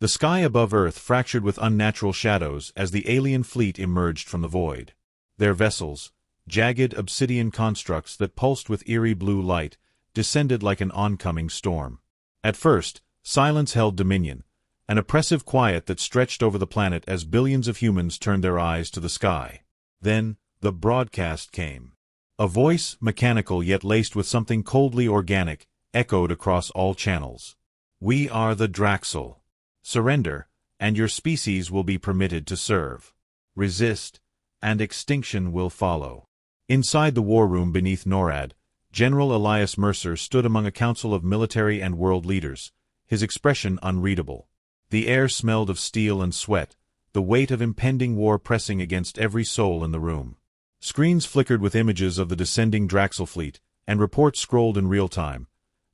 The sky above Earth fractured with unnatural shadows as the alien fleet emerged from the void. Their vessels, jagged obsidian constructs that pulsed with eerie blue light, descended like an oncoming storm. At first, silence held dominion, an oppressive quiet that stretched over the planet as billions of humans turned their eyes to the sky. Then, the broadcast came. A voice, mechanical yet laced with something coldly organic, echoed across all channels. "We are the Draxel. Surrender, and your species will be permitted to serve. Resist, and extinction will follow." Inside the war room beneath NORAD, General Elias Mercer stood among a council of military and world leaders, his expression unreadable. The air smelled of steel and sweat, the weight of impending war pressing against every soul in the room. Screens flickered with images of the descending Draxel fleet, and reports scrolled in real time.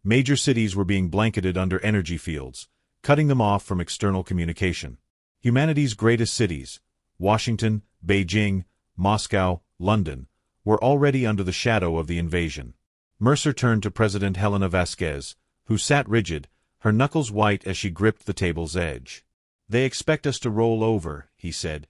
Major cities were being blanketed under energy fields, cutting them off from external communication. Humanity's greatest cities, Washington, Beijing, Moscow, London, were already under the shadow of the invasion. Mercer turned to President Helena Vasquez, who sat rigid, her knuckles white as she gripped the table's edge. "They expect us to roll over," he said,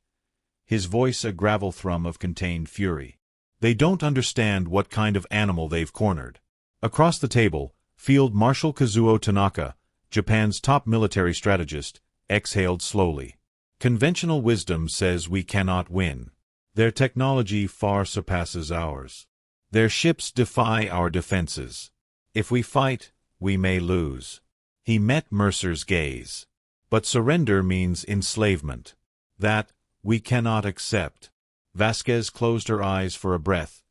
his voice a gravel thrum of contained fury. "They don't understand what kind of animal they've cornered." Across the table, Field Marshal Kazuo Tanaka, Japan's top military strategist, exhaled slowly. "Conventional wisdom says we cannot win. Their technology far surpasses ours. Their ships defy our defenses. If we fight, we may lose." He met Mercer's gaze. "But surrender means enslavement. That, we cannot accept." Vasquez closed her eyes for a breath,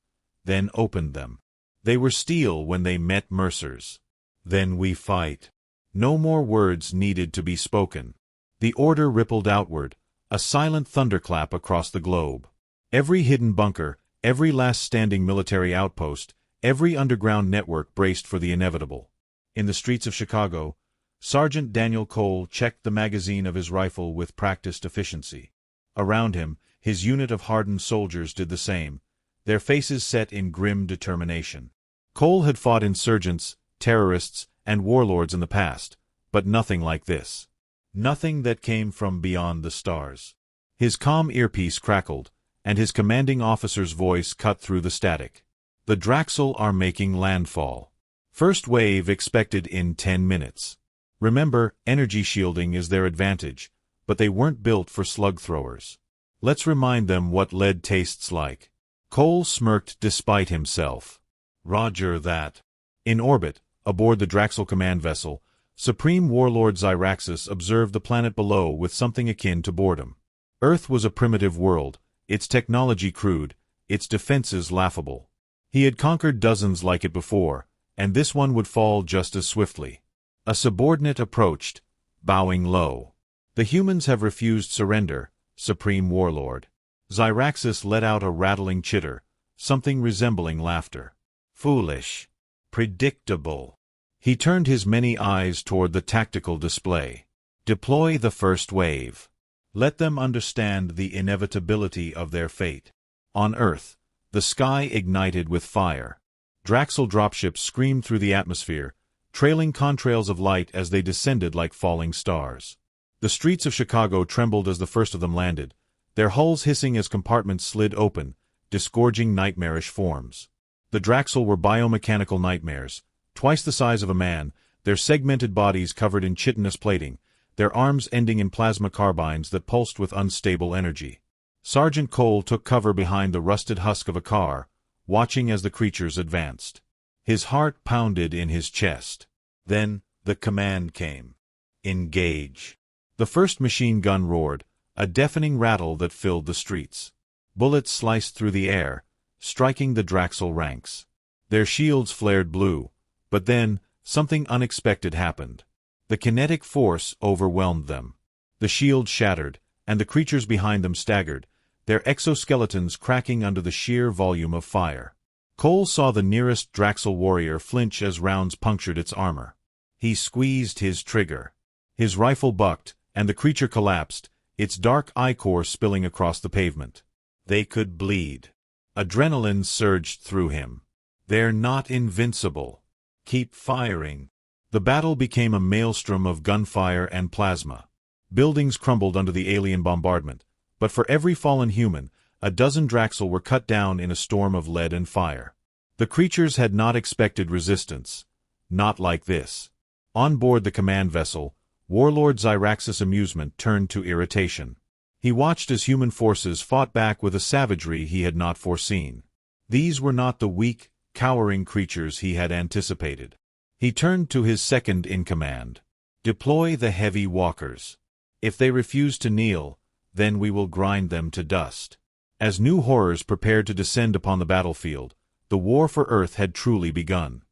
then opened them. They were steel when they met Mercer's. "Then we fight." No more words needed to be spoken. The order rippled outward, a silent thunderclap across the globe. Every hidden bunker, every last standing military outpost, every underground network braced for the inevitable. In the streets of Chicago, Sergeant Daniel Cole checked the magazine of his rifle with practiced efficiency. Around him, his unit of hardened soldiers did the same, their faces set in grim determination. Cole had fought insurgents, terrorists, and warlords in the past, but nothing like this. Nothing that came from beyond the stars. His calm earpiece crackled, and his commanding officer's voice cut through the static. "The Draxel are making landfall. First wave expected in 10 minutes. Remember, energy shielding is their advantage, but they weren't built for slug throwers. Let's remind them what lead tastes like." Cole smirked despite himself. "Roger that." In orbit, aboard the Draxel command vessel, Supreme Warlord Zyraxis observed the planet below with something akin to boredom. Earth was a primitive world, its technology crude, its defenses laughable. He had conquered dozens like it before, and this one would fall just as swiftly. A subordinate approached, bowing low. "The humans have refused surrender, Supreme Warlord." Zyraxis let out a rattling chitter, something resembling laughter. "Foolish. Predictable." He turned his many eyes toward the tactical display. "Deploy the first wave. Let them understand the inevitability of their fate." On Earth, the sky ignited with fire. Draxel dropships screamed through the atmosphere, trailing contrails of light as they descended like falling stars. The streets of Chicago trembled as the first of them landed, their hulls hissing as compartments slid open, disgorging nightmarish forms. The Draxel were biomechanical nightmares, twice the size of a man, their segmented bodies covered in chitinous plating, their arms ending in plasma carbines that pulsed with unstable energy. Sergeant Cole took cover behind the rusted husk of a car, watching as the creatures advanced. His heart pounded in his chest. Then, the command came. "Engage." The first machine gun roared, a deafening rattle that filled the streets. Bullets sliced through the air, striking the Draxel ranks. Their shields flared blue, but then, something unexpected happened. The kinetic force overwhelmed them. The shield shattered, and the creatures behind them staggered, their exoskeletons cracking under the sheer volume of fire. Cole saw the nearest Draxel warrior flinch as rounds punctured its armor. He squeezed his trigger. His rifle bucked, and the creature collapsed, its dark ichor spilling across the pavement. They could bleed. Adrenaline surged through him. "They're not invincible. Keep firing." The battle became a maelstrom of gunfire and plasma. Buildings crumbled under the alien bombardment, but for every fallen human, a dozen Draxel were cut down in a storm of lead and fire. The creatures had not expected resistance. Not like this. On board the command vessel, Warlord Zyrax's amusement turned to irritation. He watched as human forces fought back with a savagery he had not foreseen. These were not the weak, cowering creatures he had anticipated. He turned to his second-in-command. "Deploy the heavy walkers. If they refuse to kneel, then we will grind them to dust." As new horrors prepared to descend upon the battlefield, the war for Earth had truly begun.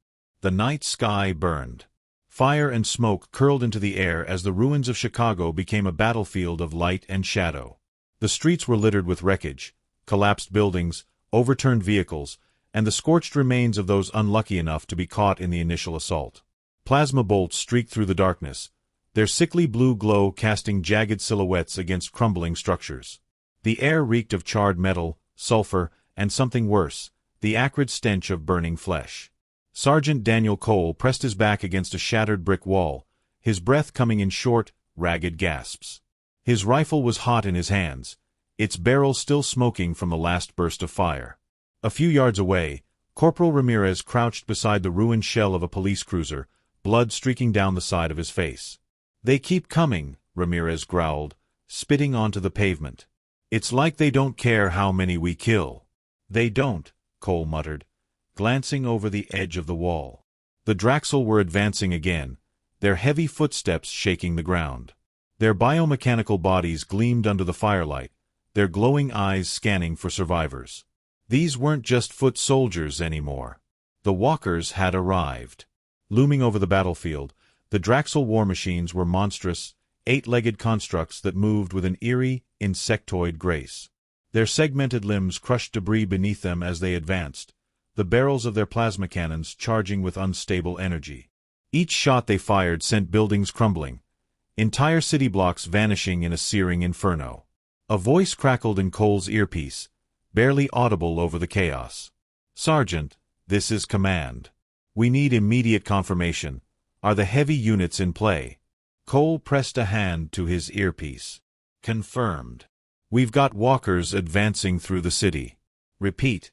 The night sky burned. Fire and smoke curled into the air as the ruins of Chicago became a battlefield of light and shadow. The streets were littered with wreckage, collapsed buildings, overturned vehicles, and the scorched remains of those unlucky enough to be caught in the initial assault. Plasma bolts streaked through the darkness, their sickly blue glow casting jagged silhouettes against crumbling structures. The air reeked of charred metal, sulfur, and something worse, the acrid stench of burning flesh. Sergeant Daniel Cole pressed his back against a shattered brick wall, his breath coming in short, ragged gasps. His rifle was hot in his hands, its barrel still smoking from the last burst of fire. A few yards away, Corporal Ramirez crouched beside the ruined shell of a police cruiser, blood streaking down the side of his face. "They keep coming," Ramirez growled, spitting onto the pavement. "It's like they don't care how many we kill." "They don't," Cole muttered, glancing over the edge of the wall. The Draxel were advancing again, their heavy footsteps shaking the ground. Their biomechanical bodies gleamed under the firelight, their glowing eyes scanning for survivors. These weren't just foot soldiers anymore. The walkers had arrived. Looming over the battlefield, the Draxel war machines were monstrous, eight-legged constructs that moved with an eerie, insectoid grace. Their segmented limbs crushed debris beneath them as they advanced, the barrels of their plasma cannons charging with unstable energy. Each shot they fired sent buildings crumbling, entire city blocks vanishing in a searing inferno. A voice crackled in Cole's earpiece, barely audible over the chaos. "Sergeant, this is command. We need immediate confirmation. Are the heavy units in play?" Cole pressed a hand to his earpiece. "Confirmed. We've got walkers advancing through the city. Repeat.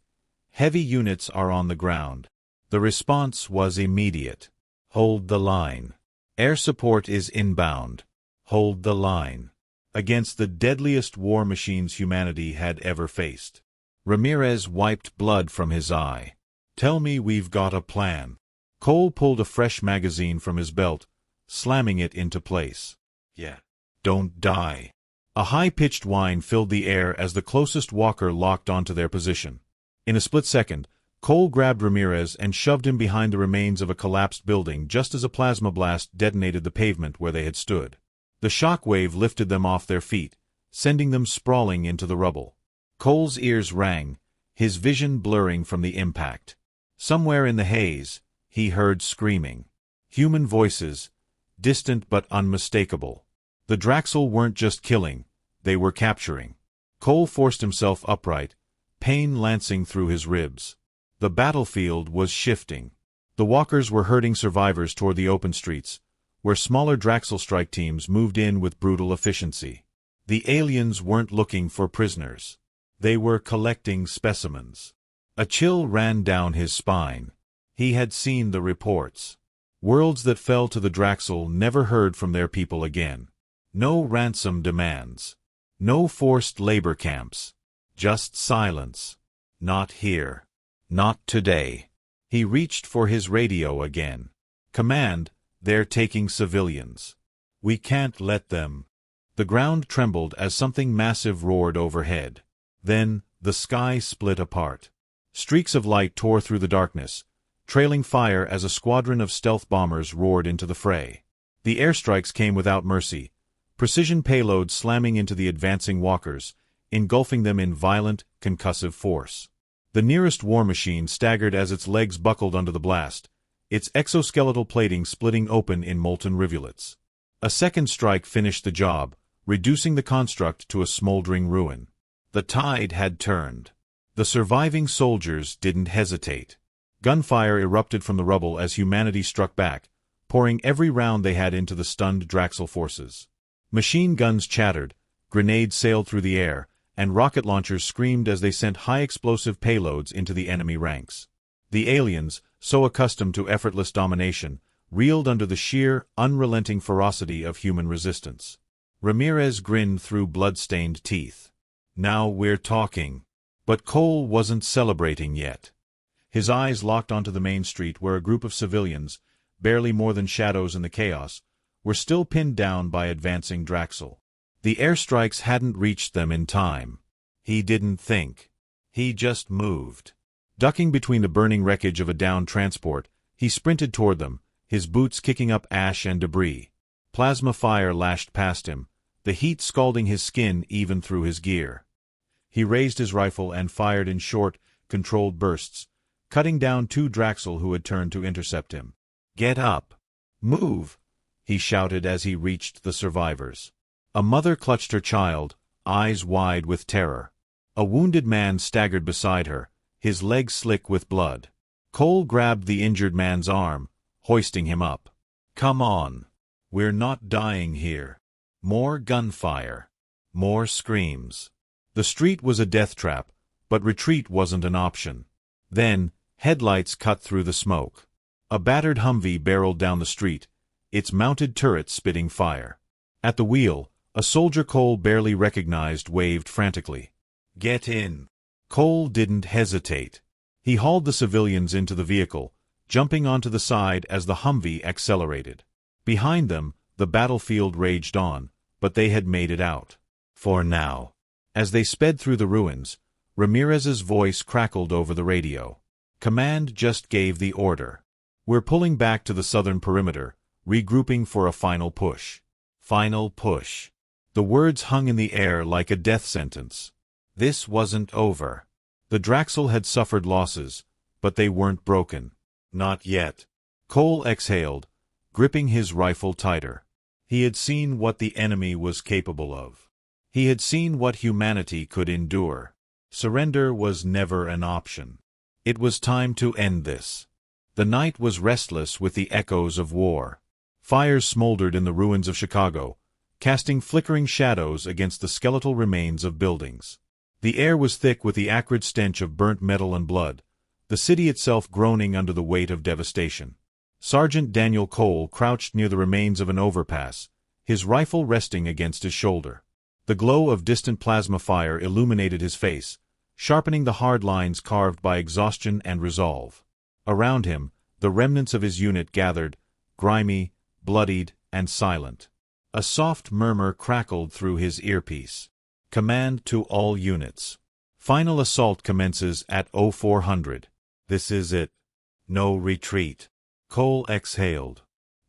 Heavy units are on the ground." The response was immediate. "Hold the line. Air support is inbound. Hold the line." Against the deadliest war machines humanity had ever faced. Ramirez wiped blood from his eye. "Tell me we've got a plan." Cole pulled a fresh magazine from his belt, slamming it into place. "Yeah. Don't die." A high-pitched whine filled the air as the closest walker locked onto their position. In a split second, Cole grabbed Ramirez and shoved him behind the remains of a collapsed building just as a plasma blast detonated the pavement where they had stood. The shock wave lifted them off their feet, sending them sprawling into the rubble. Cole's ears rang, his vision blurring from the impact. Somewhere in the haze, he heard screaming. Human voices, distant but unmistakable. The Draxel weren't just killing, they were capturing. Cole forced himself upright, pain lancing through his ribs. The battlefield was shifting. The walkers were herding survivors toward the open streets, where smaller Draxel strike teams moved in with brutal efficiency. The aliens weren't looking for prisoners. They were collecting specimens. A chill ran down his spine. He had seen the reports. Worlds that fell to the Draxel never heard from their people again. No ransom demands. No forced labor camps. Just silence. Not here. Not today. He reached for his radio again. "Command, they're taking civilians. We can't let them." The ground trembled as something massive roared overhead. Then, the sky split apart. Streaks of light tore through the darkness, trailing fire as a squadron of stealth bombers roared into the fray. The airstrikes came without mercy, precision payloads slamming into the advancing walkers, engulfing them in violent, concussive force. The nearest war machine staggered as its legs buckled under the blast, its exoskeletal plating splitting open in molten rivulets. A second strike finished the job, reducing the construct to a smoldering ruin. The tide had turned. The surviving soldiers didn't hesitate. Gunfire erupted from the rubble as humanity struck back, pouring every round they had into the stunned Draxel forces. Machine guns chattered, grenades sailed through the air, and rocket launchers screamed as they sent high-explosive payloads into the enemy ranks. The aliens, so accustomed to effortless domination, reeled under the sheer, unrelenting ferocity of human resistance. Ramirez grinned through blood-stained teeth. "Now we're talking." But Cole wasn't celebrating yet. His eyes locked onto the main street where a group of civilians, barely more than shadows in the chaos, were still pinned down by advancing Draxel. The airstrikes hadn't reached them in time. He didn't think. He just moved. Ducking between the burning wreckage of a downed transport, he sprinted toward them, his boots kicking up ash and debris. Plasma fire lashed past him, the heat scalding his skin even through his gear. He raised his rifle and fired in short, controlled bursts, cutting down 2 Draxel who had turned to intercept him. "Get up! Move!" he shouted as he reached the survivors. A mother clutched her child, eyes wide with terror. A wounded man staggered beside her, his legs slick with blood. Cole grabbed the injured man's arm, hoisting him up. "Come on. We're not dying here." More gunfire. More screams. The street was a death trap, but retreat wasn't an option. Then, headlights cut through the smoke. A battered Humvee barreled down the street, its mounted turret spitting fire. At the wheel, a soldier Cole barely recognized waved frantically. "Get in." Cole didn't hesitate. He hauled the civilians into the vehicle, jumping onto the side as the Humvee accelerated. Behind them, the battlefield raged on, but they had made it out. For now. As they sped through the ruins, Ramirez's voice crackled over the radio. Command just gave the order. "We're pulling back to the southern perimeter, regrouping for a final push." Final push. The words hung in the air like a death sentence. This wasn't over. The Draxel had suffered losses, but they weren't broken. Not yet. Cole exhaled, gripping his rifle tighter. He had seen what the enemy was capable of. He had seen what humanity could endure. Surrender was never an option. It was time to end this. The night was restless with the echoes of war. Fires smoldered in the ruins of Chicago, casting flickering shadows against the skeletal remains of buildings. The air was thick with the acrid stench of burnt metal and blood, the city itself groaning under the weight of devastation. Sergeant Daniel Cole crouched near the remains of an overpass, his rifle resting against his shoulder. The glow of distant plasma fire illuminated his face, sharpening the hard lines carved by exhaustion and resolve. Around him, the remnants of his unit gathered, grimy, bloodied, and silent. A soft murmur crackled through his earpiece. "Command to all units. Final assault commences at 0400. This is it. No retreat." Cole exhaled.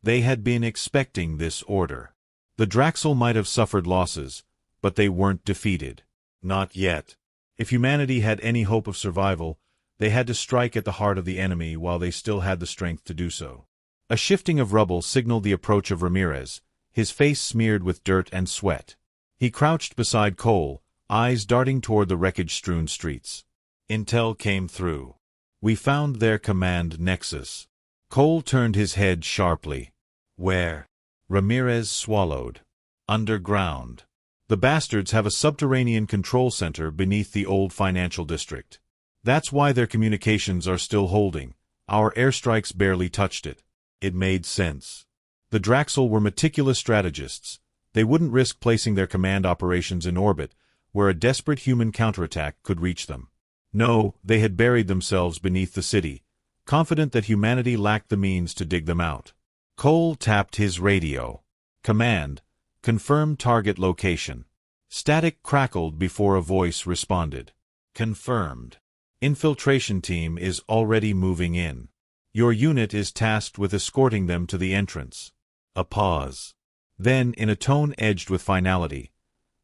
They had been expecting this order. The Draxel might have suffered losses, but they weren't defeated. Not yet. If humanity had any hope of survival, they had to strike at the heart of the enemy while they still had the strength to do so. A shifting of rubble signaled the approach of Ramirez, his face smeared with dirt and sweat. He crouched beside Cole, eyes darting toward the wreckage-strewn streets. Intel came through. "We found their command nexus." Cole turned his head sharply. "Where?" Ramirez swallowed. "Underground. The bastards have a subterranean control center beneath the old financial district. That's why their communications are still holding. Our airstrikes barely touched it." It made sense. The Draxel were meticulous strategists. They wouldn't risk placing their command operations in orbit, where a desperate human counterattack could reach them. No, they had buried themselves beneath the city, confident that humanity lacked the means to dig them out. Cole tapped his radio. "Command, confirm target location." Static crackled before a voice responded. "Confirmed. Infiltration team is already moving in. Your unit is tasked with escorting them to the entrance." A pause. Then, in a tone edged with finality,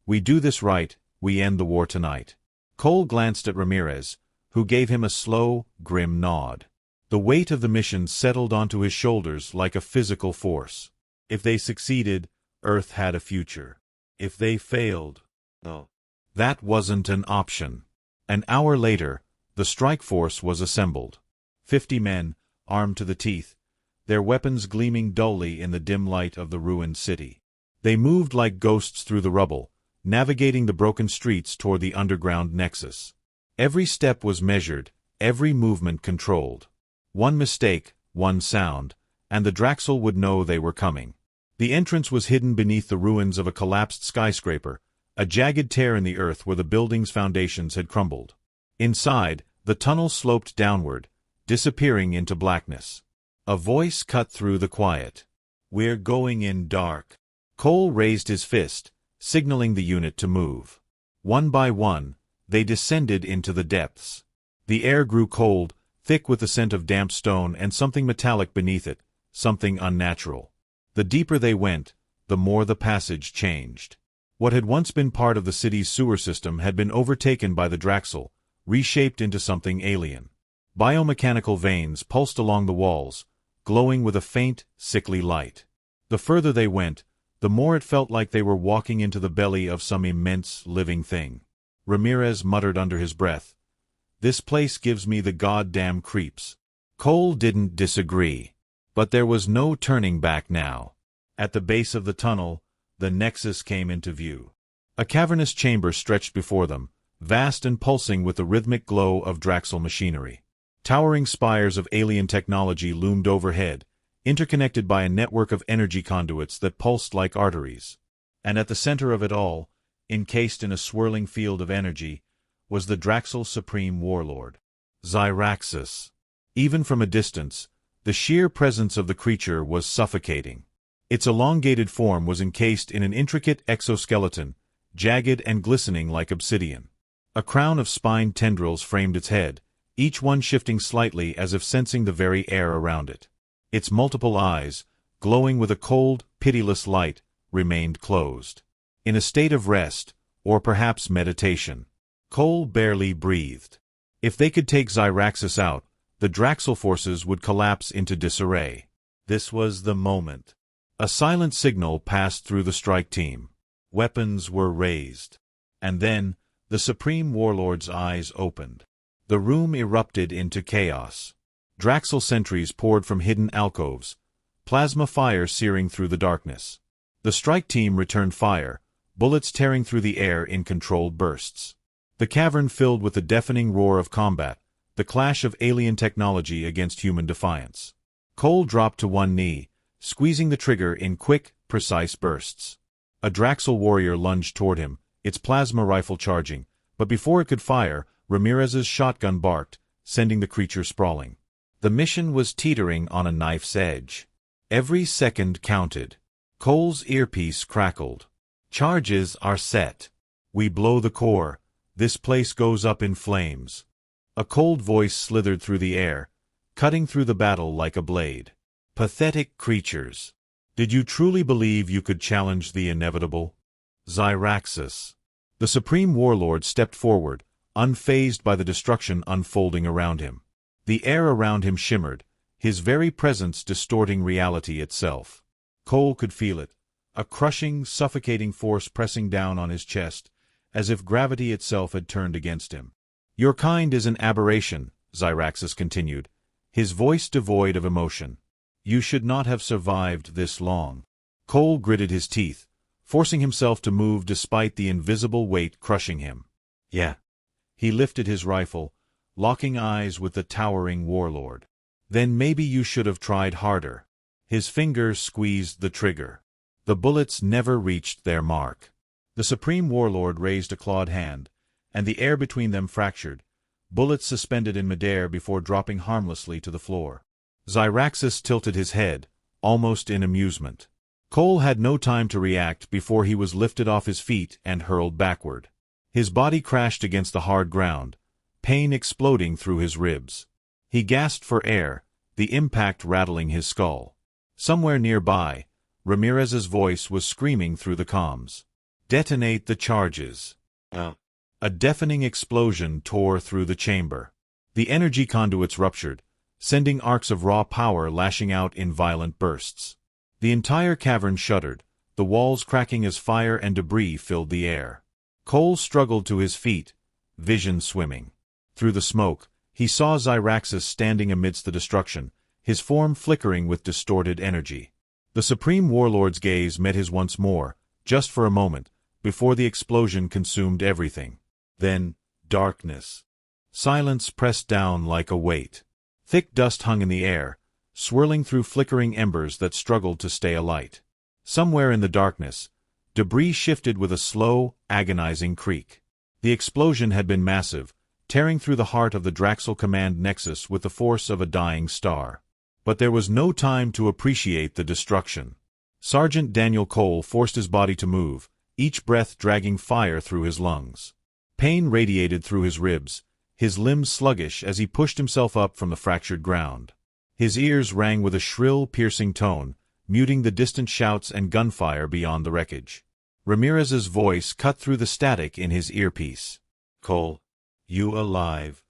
"We do this right, we end the war tonight." Cole glanced at Ramirez, who gave him a slow, grim nod. The weight of the mission settled onto his shoulders like a physical force. If they succeeded, Earth had a future. If they failed, no. That wasn't an option. An hour later, the strike force was assembled. 50 men, armed to the teeth, their weapons gleaming dully in the dim light of the ruined city. They moved like ghosts through the rubble, navigating the broken streets toward the underground nexus. Every step was measured, every movement controlled. One mistake, one sound, and the Draxel would know they were coming. The entrance was hidden beneath the ruins of a collapsed skyscraper, a jagged tear in the earth where the building's foundations had crumbled. Inside, the tunnel sloped downward, disappearing into blackness. A voice cut through the quiet. "We're going in dark." Cole raised his fist, signaling the unit to move. One by one, they descended into the depths. The air grew cold, thick with the scent of damp stone and something metallic beneath it, something unnatural. The deeper they went, the more the passage changed. What had once been part of the city's sewer system had been overtaken by the Draxel, reshaped into something alien. Biomechanical veins pulsed along the walls, glowing with a faint, sickly light. The further they went, the more it felt like they were walking into the belly of some immense, living thing. Ramirez muttered under his breath, "This place gives me the goddamn creeps." Cole didn't disagree. But there was no turning back now. At the base of the tunnel, the nexus came into view. A cavernous chamber stretched before them, vast and pulsing with the rhythmic glow of Draxel machinery. Towering spires of alien technology loomed overhead, interconnected by a network of energy conduits that pulsed like arteries. And at the center of it all, encased in a swirling field of energy, was the Draxel Supreme Warlord, Xyraxis. Even from a distance, the sheer presence of the creature was suffocating. Its elongated form was encased in an intricate exoskeleton, jagged and glistening like obsidian. A crown of spined tendrils framed its head, each one shifting slightly as if sensing the very air around it. Its multiple eyes, glowing with a cold, pitiless light, remained closed. In a state of rest, or perhaps meditation, Cole barely breathed. If they could take Xyraxis out, the Draxel forces would collapse into disarray. This was the moment. A silent signal passed through the strike team. Weapons were raised. And then, the Supreme Warlord's eyes opened. The room erupted into chaos. Draxel sentries poured from hidden alcoves, plasma fire searing through the darkness. The strike team returned fire, bullets tearing through the air in controlled bursts. The cavern filled with the deafening roar of combat, the clash of alien technology against human defiance. Cole dropped to one knee, squeezing the trigger in quick, precise bursts. A Draxel warrior lunged toward him, its plasma rifle charging, but before it could fire, Ramirez's shotgun barked, sending the creature sprawling. The mission was teetering on a knife's edge. Every second counted. Cole's earpiece crackled. "Charges are set. We blow the core. This place goes up in flames." A cold voice slithered through the air, cutting through the battle like a blade. "Pathetic creatures. Did you truly believe you could challenge the inevitable?" Xyraxis. The Supreme Warlord stepped forward, unfazed by the destruction unfolding around him. The air around him shimmered, his very presence distorting reality itself. Cole could feel it, a crushing, suffocating force pressing down on his chest, as if gravity itself had turned against him. "Your kind is an aberration," Xyraxis continued, his voice devoid of emotion. "You should not have survived this long." Cole gritted his teeth, forcing himself to move despite the invisible weight crushing him. "Yeah." He lifted his rifle, locking eyes with the towering warlord. "Then maybe you should have tried harder." His fingers squeezed the trigger. The bullets never reached their mark. The Supreme Warlord raised a clawed hand, and the air between them fractured, bullets suspended in midair before dropping harmlessly to the floor. Xyraxis tilted his head, almost in amusement. Cole had no time to react before he was lifted off his feet and hurled backward. His body crashed against the hard ground, pain exploding through his ribs. He gasped for air, the impact rattling his skull. Somewhere nearby, Ramirez's voice was screaming through the comms. "Detonate the charges." A deafening explosion tore through the chamber. The energy conduits ruptured, sending arcs of raw power lashing out in violent bursts. The entire cavern shuddered, the walls cracking as fire and debris filled the air. Cole struggled to his feet, vision swimming. Through the smoke, he saw Xyraxis standing amidst the destruction, his form flickering with distorted energy. The Supreme Warlord's gaze met his once more, just for a moment, before the explosion consumed everything. Then, darkness. Silence pressed down like a weight. Thick dust hung in the air, swirling through flickering embers that struggled to stay alight. Somewhere in the darkness, debris shifted with a slow, agonizing creak. The explosion had been massive, tearing through the heart of the Draxel Command Nexus with the force of a dying star. But there was no time to appreciate the destruction. Sergeant Daniel Cole forced his body to move, each breath dragging fire through his lungs. Pain radiated through his ribs, his limbs sluggish as he pushed himself up from the fractured ground. His ears rang with a shrill, piercing tone, muting the distant shouts and gunfire beyond the wreckage. Ramirez's voice cut through the static in his earpiece. "Cole, you alive?"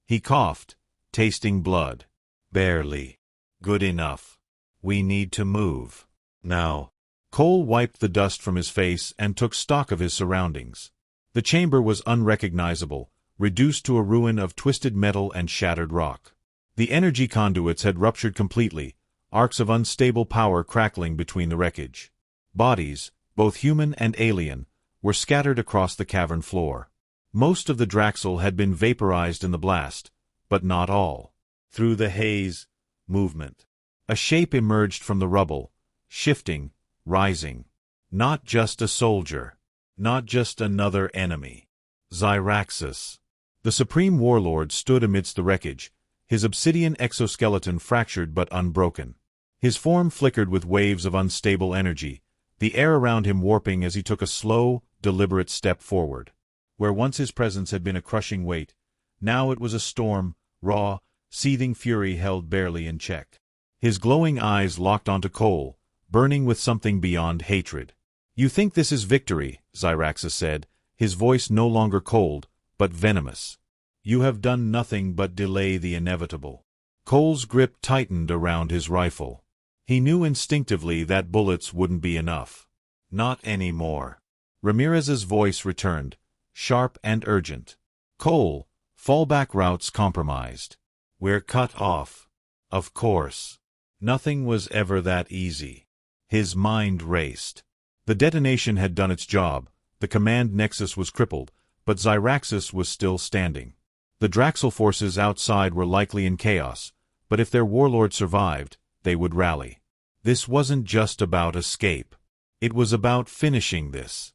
He coughed, tasting blood. "Barely. Good enough. We need to move. Now." Cole wiped the dust from his face and took stock of his surroundings. The chamber was unrecognizable, reduced to a ruin of twisted metal and shattered rock. The energy conduits had ruptured completely, arcs of unstable power crackling between the wreckage. Bodies, both human and alien, were scattered across the cavern floor. Most of the Draxel had been vaporized in the blast, but not all. Through the haze, movement. A shape emerged from the rubble, shifting, rising. Not just a soldier. Not just another enemy. Zyraxus. The Supreme Warlord stood amidst the wreckage, his obsidian exoskeleton fractured but unbroken. His form flickered with waves of unstable energy, the air around him warping as he took a slow, deliberate step forward. Where once his presence had been a crushing weight, now it was a storm, raw, seething fury held barely in check. His glowing eyes locked onto Cole, burning with something beyond hatred. "You think this is victory," Zyraxus said, his voice no longer cold, but venomous. "You have done nothing but delay the inevitable." Cole's grip tightened around his rifle. He knew instinctively that bullets wouldn't be enough. Not anymore. Ramirez's voice returned, sharp and urgent. "Cole, fallback routes compromised. We're cut off." Of course. Nothing was ever that easy. His mind raced. The detonation had done its job, the command nexus was crippled, but Zyraxus was still standing. The Draxel forces outside were likely in chaos, but if their warlord survived, they would rally. This wasn't just about escape. It was about finishing this.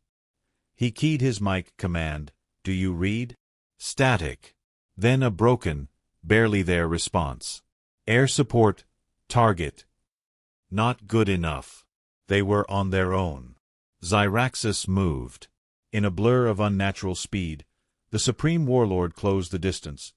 He keyed his mic command, "Do you read?" Static. Then a broken, barely there response. "Air support, target." Not good enough. They were on their own. Zyraxus moved. In a blur of unnatural speed, the Supreme Warlord closed the distance,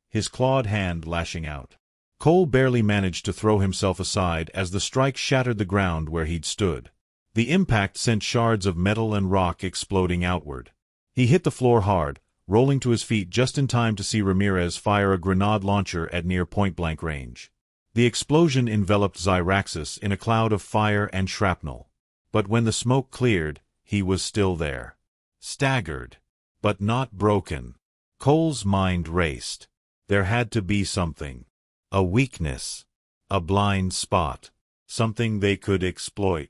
his clawed hand lashing out. Cole barely managed to throw himself aside as the strike shattered the ground where he'd stood. The impact sent shards of metal and rock exploding outward. He hit the floor hard, rolling to his feet just in time to see Ramirez fire a grenade launcher at near point-blank range. The explosion enveloped Zyraxus in a cloud of fire and shrapnel. But when the smoke cleared, he was still there. Staggered. But not broken. Cole's mind raced. There had to be something. A weakness. A blind spot. Something they could exploit.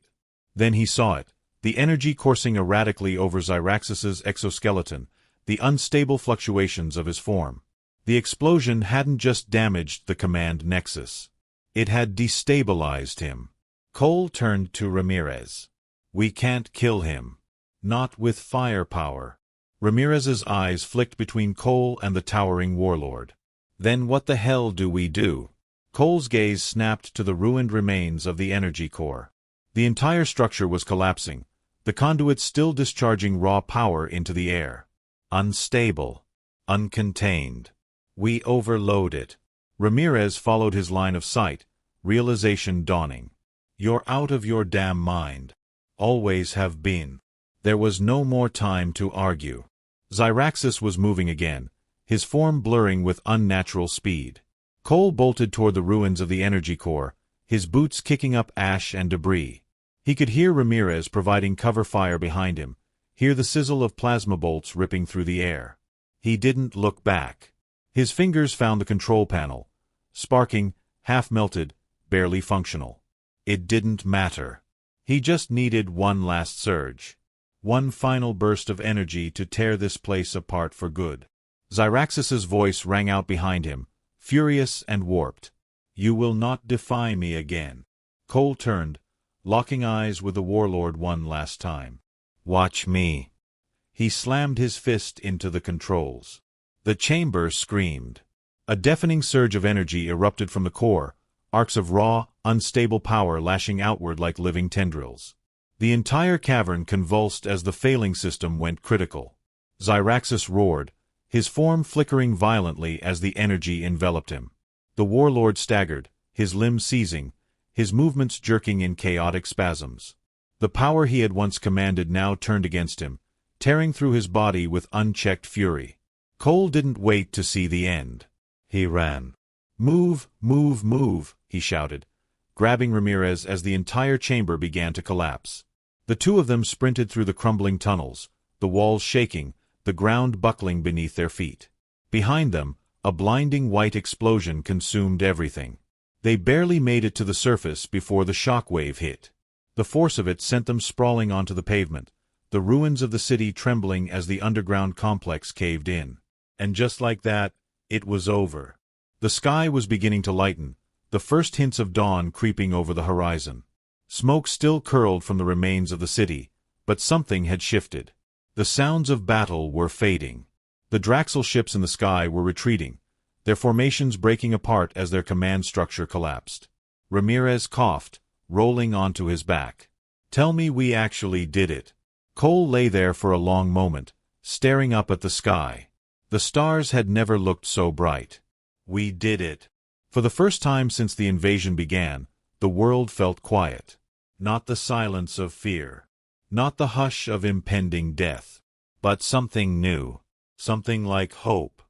Then he saw it, the energy coursing erratically over Zyraxus's exoskeleton, the unstable fluctuations of his form. The explosion hadn't just damaged the command nexus. It had destabilized him. Cole turned to Ramirez. "We can't kill him. Not with firepower." Ramirez's eyes flicked between Cole and the towering warlord. "Then what the hell do we do?" Cole's gaze snapped to the ruined remains of the energy core. The entire structure was collapsing, the conduits still discharging raw power into the air. Unstable. Uncontained. "We overload it." Ramirez followed his line of sight, realization dawning. "You're out of your damn mind. Always have been." There was no more time to argue. Zyraxus was moving again, his form blurring with unnatural speed. Cole bolted toward the ruins of the energy core, his boots kicking up ash and debris. He could hear Ramirez providing cover fire behind him, hear the sizzle of plasma bolts ripping through the air. He didn't look back. His fingers found the control panel, sparking, half-melted, barely functional. It didn't matter. He just needed one last surge. One final burst of energy to tear this place apart for good. Xyraxis's voice rang out behind him, furious and warped. You will not defy me again. Cole turned, locking eyes with the warlord one last time. Watch me. He slammed his fist into the controls. The chamber screamed. A deafening surge of energy erupted from the core, arcs of raw, unstable power lashing outward like living tendrils. The entire cavern convulsed as the failing system went critical. Xyraxis roared, his form flickering violently as the energy enveloped him. The warlord staggered, his limbs seizing, his movements jerking in chaotic spasms. The power he had once commanded now turned against him, tearing through his body with unchecked fury. Cole didn't wait to see the end. He ran. Move, move, move, he shouted, grabbing Ramirez as the entire chamber began to collapse. The two of them sprinted through the crumbling tunnels, the walls shaking, the ground buckling beneath their feet. Behind them, a blinding white explosion consumed everything. They barely made it to the surface before the shockwave hit. The force of it sent them sprawling onto the pavement, the ruins of the city trembling as the underground complex caved in. And just like that, it was over. The sky was beginning to lighten, the first hints of dawn creeping over the horizon. Smoke still curled from the remains of the city, but something had shifted. The sounds of battle were fading. The Draxel ships in the sky were retreating, their formations breaking apart as their command structure collapsed. Ramirez coughed, rolling onto his back. Tell me we actually did it. Cole lay there for a long moment, staring up at the sky. The stars had never looked so bright. We did it. For the first time since the invasion began, the world felt quiet. Not the silence of fear. Not the hush of impending death. But something new. Something like hope.